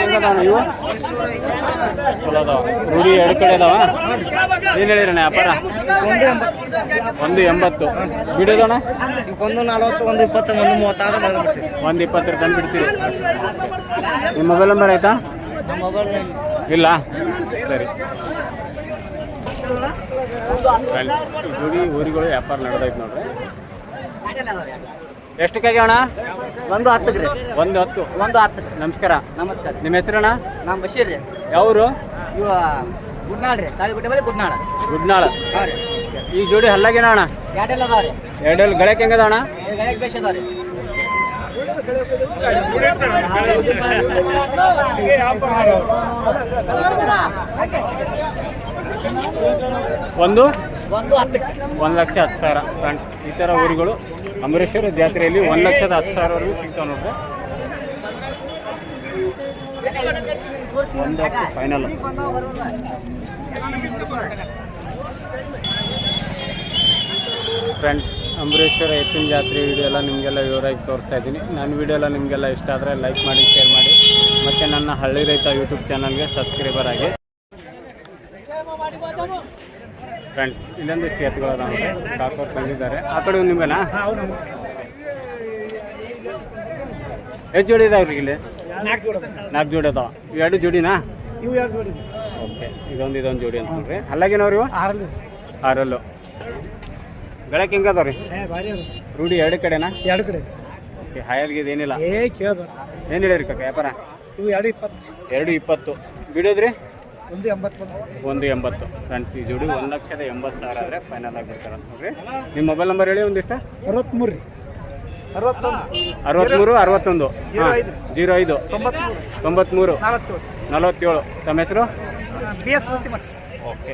ಹೆಂಗದಾವ ಇವು ಚಲೋ ಅದಾವ ರೂಢಿ ಎರಡು ಕಡೆ ಅದಾವ ಏನು ಹೇಳಿರಣ್ಣ ವ್ಯಾಪಾರ 180 ಬಿಡೋದಣ್ಣ 140 120 136 ಬಿಡ್ತೀವಿ 120 ತನಕ ಬಿಡ್ತೀರಿ ನಿಮ್ಮ ಮೊಬೈಲ್ ನಂಬರ್ ಆಯ್ತಾ ನಮ್ಮ ಮೊಬೈಲ್ ಇಲ್ಲ ಸರಿ ಜೋಡಿ ಊರಿಗಳು ವ್ಯಾಪಾರ ನಡೆದೈತೆ ನೋಡ್ರಿ ಎಷ್ಟಕ್ಕಾಗಿ ಅಣ್ಣ 110 ರೀ 110 110 ನಮಸ್ಕಾರ ನಮಸ್ಕಾರ ನಿಮ್ಮ ಹೆಸರಣ್ಣ ನಮ್ಮ ಬಶೀರ್ ರೀ ಯಾವರು ಇವ ಗುಡ್ನಾಳ್ ರೀ ತಾಳಿಬಿಟ್ಟೆ ಬಳಿ ಗುಡ್ನಾಳ ಗುಡ್ನಾಳ ಹಾಂ ರೀ ಈ ಜೋಡಿ ಹಲ್ಲಾಗೇನ ಅಣ್ಣ ಎರಡೆಲ್ಲ ಅದಾವ ರೀ ಎರಡಲ್ಲಿ ಗಳಕ್ಕೆ ಹೆಂಗದ ಅಣ್ಣ ಗಾಯಕ್ ಬೇಷ್ ಅದಾವ ರೀ ಒಂದು 110 1,10,000 ಫ್ರೆಂಡ್ಸ್ ಈ ಥರ ಊರುಗಳು ಅಮರೇಶ್ವರ ಜಾತ್ರೆಯಲ್ಲಿ 1,10,000ವರೆಗೂ ಸಿಗ್ತಾವೆ ನೋಡ್ರಿ 110 ಫೈನಲ್ ಫ್ರೆಂಡ್ಸ್ ಅಮರೇಶ್ವರ ಎತ್ತಿನ ಜಾತ್ರೆ ವಿಡಿಯೋ ಎಲ್ಲ ನಿಮಗೆಲ್ಲ ವಿವರವಾಗಿ ತೋರಿಸ್ತಾ ಇದ್ದೀನಿ ನನ್ನ ವಿಡಿಯೋ ಎಲ್ಲ ನಿಮಗೆಲ್ಲ ಇಷ್ಟ ಆದರೆ ಲೈಕ್ ಮಾಡಿ ಶೇರ್ ಮಾಡಿ ಮತ್ತು ನನ್ನ ಹಳ್ಳಿ ರೈತ ಯೂಟ್ಯೂಬ್ ಚಾನಲ್ಗೆ ಸಬ್ಸ್ಕ್ರೈಬರ್ ಆಗಿ ಫ್ರೆಂಡ್ಸ್ ಇಲ್ಲೊಂದಿಷ್ಟು ಎತ್ತುಗಳು ನಮಗೆ ಕಾಕೋರ್ ಬಂದಿದ್ದಾರೆ ಆ ಕಡೆ ನಿಮಗೆನಾ ಎಷ್ಟು ಜೋಡಿ ಇದಾವ್ರಿ ಇಲ್ಲಿ 4 ಜೋಡಿ ಅದಾವ ಎರಡು ಜೋಡಿನಾ ಓಕೆ ಇದೊಂದು ಜೋಡಿ ಅಂತ ನೋಡ್ರಿ ಅಲ್ಲಾಗೇನವ್ರಿ ಇವು 6 ಗಳಕ್ಕೆ ಹೆಂಗೆ ಅದಾವ ರೀ ರೂಢಿ ಎರಡು ಕಡೆನಾ ಎರಡು ಕಡೆ ಓಕೆ ಹಾಯಲ್ಗಿದು ಏನಿಲ್ಲ ಕೇಳ್ಬಾರ ಏನು ಹೇಳಿರಿ ಕಾಕ ವ್ಯಾಪಾರ ಇವು 220 220 ಬಿಡೋದ್ರಿ 180 ಫ್ರೆಂಡ್ಸ್ ಈ ಜೋಡಿ 1,80,000 ಆದರೆ ಫೈನಲ್ ಆಗಿ ಬಿಡ್ತಾರೆ ನೋಡ್ರಿ ನಿಮ್ಮ ಮೊಬೈಲ್ ನಂಬರ್ ಹೇಳಿ ಒಂದಿಷ್ಟು 63 ರೀ 63 61 05 93 47 ತಮ್ಮ ಹೆಸರು ಓಕೆ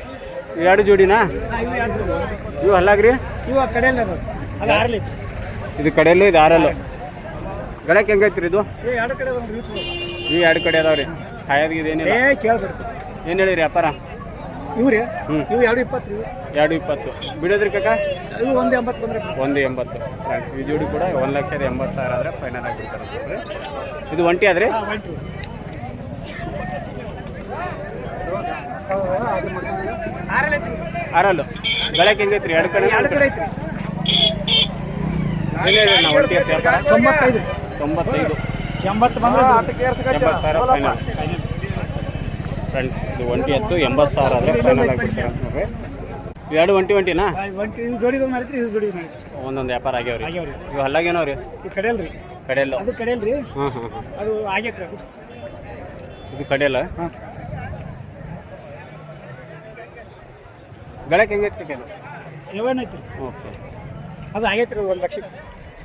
ಎರಡು ಜೋಡಿನಾ ಇವು ಹಲ್ಲಾಗ್ರಿ ಇವು ಕಡೆಯಲ್ಲಿ ಅದು ಆರ್ಲಿ ಇದು ಕಡೆಯಲ್ಲೂ ಇದು ಆರಲ್ಲು ಗಳಕ್ಕೆ ಹೆಂಗೈತ್ರಿ ಇದು ಎರಡು ಕಡೆ ಇವು ಎರಡು ಕಡೆ ಅದಾವ್ರಿ ಹಾಯದ್ಗೆ ಇದೇನಿಲ್ಲ ಕೇಳ್ಬೇಕು ಏನು ಹೇಳಿರಿ ವ್ಯಾಪಾರ ಇವು ರೀ ಹ್ಞೂ ಇವು 220 220 ಬಿಡೋದ್ರಿ ಕಾಕ ಇವು 180 ಬಂದ್ರೆ 180 ಫ್ರೆಂಡ್ಸ್ ಈ ಜೋಡಿ ಕೂಡ 1,80,000 ಆದರೆ ಫೈನಲ್ ಆಗಿರ್ತಾರೆ ನೋಡ್ರಿ ಇದು ಒಂಟಿ ಆದ್ರಿ ಆರಲ್ಲು ಗಳಕ್ಕೆ ಹೆಂಗೈತ್ರಿ ಎರಡು ಕಡೆ ಐತ್ರಿ ಏನು ಹೇಳಿ ನಾವು ಒಂಟಿ ಅಂತ ವ್ಯಾಪಾರ 95 80 ಬಂದ್ರೆ 80,000 ಫೈನಲ್ ಫ್ರೆಂಡ್ಸ್ ಇದು ಒಂಟಿ ಎತ್ತು 80,000 ಆದರೆ ಫೈನಲ್ ಆಗಿರ್ತಾರೆ ನೋಡ್ರಿ ಎರಡು ಒಂಟಿನಾ ಇದು ಜೋಡಿದು ಮಾಡಿದ್ರಿ ಇದು ಜೋಡಿದು ಮಾಡಿದ್ರಿ ಒಂದೊಂದು ವ್ಯಾಪಾರ ಆಗ್ಯಾವ್ರಿ ಇವು ಹಲ್ಲಾಗೇನವ್ರಿ ಈ ಕಡೆಯಲ್ರಿ ಕಡೆಯಲ್ಲ ಅದು ಕಡೆಯಲ್ರಿ ಹಾಂ ಅದು ಆಗೈತ್ರಿ ಅದು ಇದು ಕಡೆಯಲ್ಲ ಹಾಂ ಗಳಕ್ಕೆ ಹೆಂಗೈತಿ ಕಟ್ಟೆದು ಏನೈತ್ರಿ ಓಕೆ ಅದು ಆಗೈತ್ರಿ 1 ಲಕ್ಷ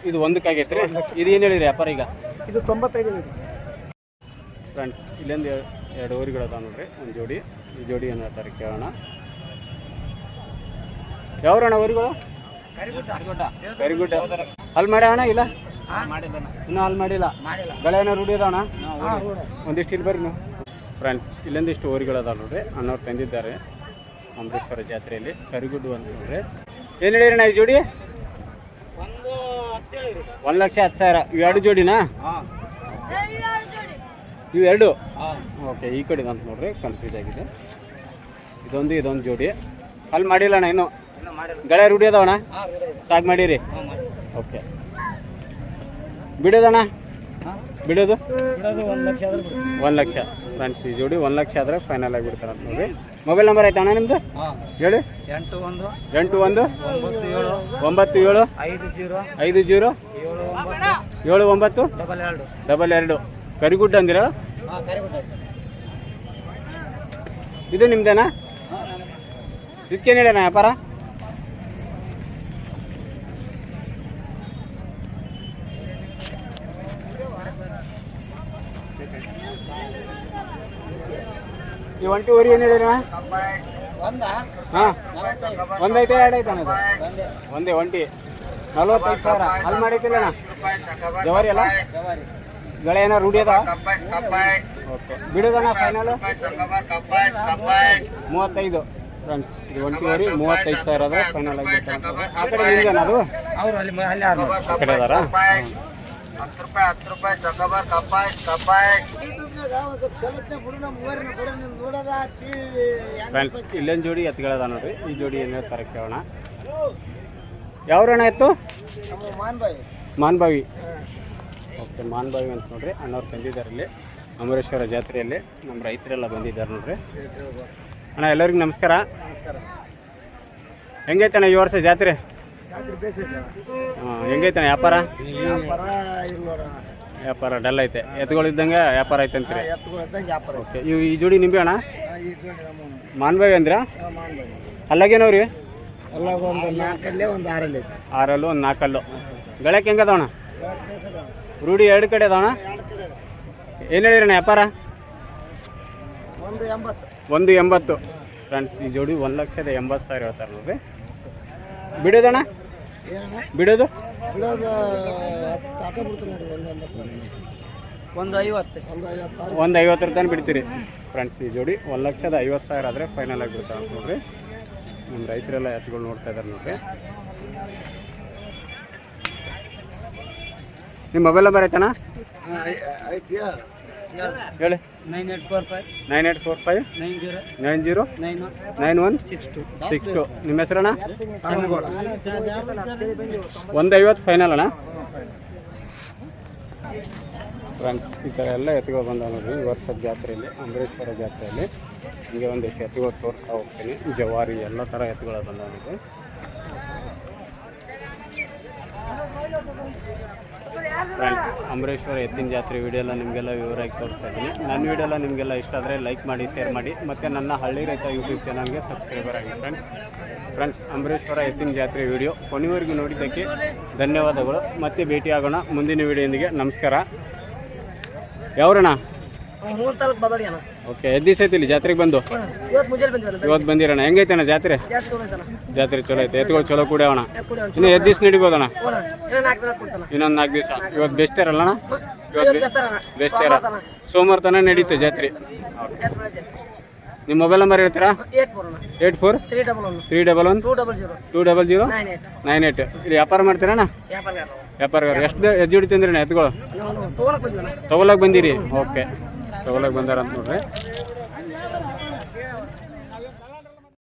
ಇದು ಒಂದಕ್ಕೆ ಆಗೈತ್ರಿ ಇದು ಏನು ಹೇಳಿರಿ ವ್ಯಾಪಾರ ಈಗ ಇದು 95 ಇದೆ ಫ್ರೆಂಡ್ಸ್ ಇಲ್ಲೊಂದು ಎರಡು ಊರುಗಳು ಅದಾವ ನೋಡ್ರಿ ಒಂದು ಜೋಡಿ ಈ ಜೋಡಿ ಏನು ಹೇಳ್ತಾರೆ ಕೇಳೋಣ ಯಾವ್ರಣ್ಣ ಊರುಗಳು ವೆರಿ ಗುಡ್ ಅಲ್ಲಿ ಮಾಡ್ಯಾವಣ ಇಲ್ಲ ಇನ್ನೂ ಅಲ್ಲಿ ಮಾಡಿಲ್ಲ ಗಳ ಏನೋ ರೂಢಿ ಅದಾವಣ ಒಂದಿಷ್ಟು ಇಲ್ಲಿ ಬರ್ರಿ ನೀವು ಫ್ರೆಂಡ್ಸ್ ಇಲ್ಲೊಂದಿಷ್ಟು ಊರುಗಳು ಅದಾವ ನೋಡ್ರಿ ಅಣ್ಣವ್ರು ತಂದಿದ್ದಾರೆ ಅಮರೇಶ್ವರ ಜಾತ್ರೆಯಲ್ಲಿ ಕರಿಗುಡ್ಡು ಅಂತ ನೋಡ್ರಿ ಏನು ಹೇಳಿರಣ್ಣ ಈ ಜೋಡಿ 1,10,000 ಇವು ಎರಡು ಜೋಡಿನಾ ಇವು ಎರಡು ಓಕೆ ಈ ಕಡೆ ಅಂತ ನೋಡ್ರಿ ಕನ್ಫ್ಯೂಸ್ ಆಗಿದೆ ಇದೊಂದು ಜೋಡಿ ಅಲ್ಲಿ ಮಾಡಿಲ್ಲ ಅಣ್ಣ ಇನ್ನು ಗಳೆ ರೂಢಿ ಅದಾವಣ್ಣ ಸಾಕು ಮಾಡಿರಿ ಓಕೆ ಬಿಡೋದಣ್ಣ ಬಿಡೋದು 1 ಲಕ್ಷ ಫ್ರೆಂಡ್ಸ್ ಈ ಜೋಡಿ 1 ಲಕ್ಷ ಆದರೆ ಫೈನಲ್ ಆಗಿಬಿಡ್ತಾರೆ ಅಂತ ನೋಡ್ರಿ ಮೊಬೈಲ್ ನಂಬರ್ ಆಯ್ತಾ ಅಣ್ಣ ನಿಮ್ಮದು ಹೇಳಿ 81 97 50 79 22 ಕರಿಗುಡ್ಡ ಅಂದಿರ ಇದು ನಿಮ್ದೇನಾ ಇದಕ್ಕೇನು ಹೇಳೋಣ ವ್ಯಾಪಾರ ಈ ಒಂಟಿ ಊರಿ ಏನು ಹೇಳಿರಣ್ಣ ಹಾಂ ಒಂದೈತೆ ಎರಡು ಐತೆ ಅನ್ನೋದು ಒಂದೇ ಒಂಟಿ 45,000 ಅಲ್ಲಿ ಮಾಡೈತಿಲ್ಲಣ್ಣ ಜವಾರಿ ಅಲ್ಲ ಗಳೆ ಏನೋ ರೂಢಿ ಅದ ಓಕೆ ಬಿಡೋದಣ್ಣ ಫೈನಲ್ 35 ಫ್ರೆಂಡ್ಸ್ ಇದು ಒಂಟಿವರಿ 35,000 ಆದರೆ ಫೈನಲ್ ಆಗಿ ಆ ಕಡೆ ನಿಮ್ದೇನ ಅದು ಆ ಕಡೆ ಅದಾರ ಫ್ರೆಂಡ್ಸ್ ಇಲ್ಲೊಂದು ಜೋಡಿ ಎತ್ತುಗಳದ ನೋಡ್ರಿ ಈ ಜೋಡಿ ಏನು ಹೇಳ್ತಾರೆ ಕೇಳೋಣ ಯಾವ್ರಣ್ಣ ಎತ್ತು ಮಾನ್ಬಾವಿ ಓಕೆ ಮಾನ್ಬಾವಿ ಅಂತ ನೋಡ್ರಿ ಅಣ್ಣವ್ರು ಬಂದಿದ್ದಾರೆ ಇಲ್ಲಿ ಅಮರೇಶ್ವರ ಜಾತ್ರೆಯಲ್ಲಿ ನಮ್ಮ ರೈತರೆಲ್ಲ ಬಂದಿದ್ದಾರೆ ನೋಡ್ರಿ ಅಣ್ಣ ಎಲ್ಲರಿಗೂ ನಮಸ್ಕಾರ ಹೆಂಗೈತಣ್ಣ ಈ ವರ್ಷ ಜಾತ್ರೆ ಹೆಂಗೈತಣ್ಣ ವ್ಯಾಪಾರ ಡಲ್ ಐತೆ ಎತ್ತುಗಳಿದ್ದಂಗೆ ವ್ಯಾಪಾರ ಐತೆ ಅಂತೀರಿ ಓಕೆ ಇವು ಈ ಜೋಡಿ ನಿಂಬೆ ಅಣ್ಣ ಮಾನ್ಬಾವಿ ಅಂದ್ರ ಅಲ್ಲಾಗೇನವ್ರಿ ಒಂದು 4 ಒಂದು 6 6 ಒಂದು 4 ಗಳಕ್ಕೆ ಹೆಂಗದವಣ ರೂಢಿ 2 ಕಡೆ ಅದಾವಣ ಏನು ಹೇಳಿರಣ್ಣ ವ್ಯಾಪಾರ 180 ಫ್ರೆಂಡ್ಸ್ ಈ ಜೋಡಿ 1,80,000 ಹೇಳ್ತಾರೆ ನೋಡ್ರಿ ಬಿಡೋದಣ್ಣ ಬಿಡೋದು ಒಂದು 50 ತನಕ ಬಿಡ್ತೀರಿ ಫ್ರೆಂಡ್ಸ್ ಈ ಜೋಡಿ 1,50,000 ಆದರೆ ಫೈನಲ್ ಆಗಿ ಬಿಡ್ತಾರೆ ನೋಡ್ರಿ ನಮ್ಮ ರೈತರೆಲ್ಲ ಎತ್ತುಗಳು ನೋಡ್ತಾ ಇದ್ದಾರೆ ನೋಡ್ರಿ ನಿಮ್ಮ ಮೊಬೈಲ್ ನಂಬರ್ ಐತಣ್ಣ ಹೇಳಿ 9845 90 9162 ನಿಮ್ಮ ಹೆಸರಣ್ಣ 150 ಫೈನಲ್ ಅಣ್ಣ ಫ್ರೆಂಡ್ಸ್ ಈ ಥರ ಎಲ್ಲ ಎತ್ತುಗಳು ಬಂದಾವ ನೋಡ್ರಿ ಈ ವರ್ಷದ ಜಾತ್ರೆಯಲ್ಲಿ ಅಮರೇಶ್ವರ ಜಾತ್ರೆಯಲ್ಲಿ ಹೀಗೆ ಒಂದಿಷ್ಟು ಎತ್ತುಗಳು ತೋರಿಸ್ತಾ ಹೋಗ್ತೀನಿ ಜವಾರಿ ಎಲ್ಲ ಥರ ಎತ್ತುಗಳು ಬಂದಾವ ನೋಡ್ರಿ ಫ್ರೆಂಡ್ಸ್ ಅಮರೇಶ್ವರ ಎತ್ತಿನ ಜಾತ್ರೆ ವಿಡಿಯೋ ಎಲ್ಲ ನಿಮಗೆಲ್ಲ ವಿವರವಾಗಿ ತೋರಿಸ್ತಾ ಇದ್ದೀನಿ ನನ್ನ ವಿಡಿಯೋ ಎಲ್ಲ ನಿಮಗೆಲ್ಲ ಇಷ್ಟ ಆದರೆ ಲೈಕ್ ಮಾಡಿ ಶೇರ್ ಮಾಡಿ ಮತ್ತು ನನ್ನ ಹಳ್ಳಿ ರೈತ ಯೂಟ್ಯೂಬ್ ಚಾನಲ್ಗೆ ಸಬ್ಸ್ಕ್ರೈಬರ್ ಆಗಿ ಫ್ರೆಂಡ್ಸ್ ಅಮರೇಶ್ವರ ಎತ್ತಿನ ಜಾತ್ರೆ ವಿಡಿಯೋ ಕೊನೆವರೆಗೂ ನೋಡಿದ್ದಕ್ಕೆ ಧನ್ಯವಾದಗಳು ಮತ್ತೆ ಭೇಟಿಯಾಗೋಣ ಮುಂದಿನ ವಿಡಿಯೋದೊಂದಿಗೆ ನಮಸ್ಕಾರ ಯಾವ್ರಣ್ಣ ಓಕೆ ಎಷ್ಟು ದಿವಸ ಐತಿ ಇಲ್ಲಿ ಜಾತ್ರೆಗೆ ಬಂದು ಇವತ್ತು ಬಂದಿರೋಣ ಹೆಂಗೈತಣ್ಣ ಜಾತ್ರೆ ಚಲೋ ಐತೆ ಎತ್ತುಗಳು ಚಲೋ ಕೂಡ್ಯಾವಣ ಇನ್ನು ಎಷ್ಟು ದಿವಸ ನಡಿಬೋದಣ್ಣ ಇನ್ನೊಂದು 4 ದಿವಸ ಇವತ್ತು ಬೆಸ್ತಾರಲ್ಲಣ್ಣ ಇವತ್ತು ಬೆಸ್ತಾರ ಸೋಮವಾರ ತನಕ ನಡೀತೆ ಜಾತ್ರೆ ನಿಮ್ಮ ಮೊಬೈಲ್ ನಂಬರ್ ಹೇಳ್ತೀರಾ 84 311 200 98 ಇಲ್ಲಿ ವ್ಯಾಪಾರ ಮಾಡ್ತೀರಣ್ಣ ವ್ಯಾಪಾರಗಾರ ಎಷ್ಟು ಜೋಡಿ ತಂದ್ರಿ ಎತ್ತುಗಳು ತೊಗೊಳಕ್ ಬಂದಿರಿ ಓಕೆ ತೊಗೊಳಕ್ ಬಂದಾರ ಅಂತ ನೋಡ್ರಿ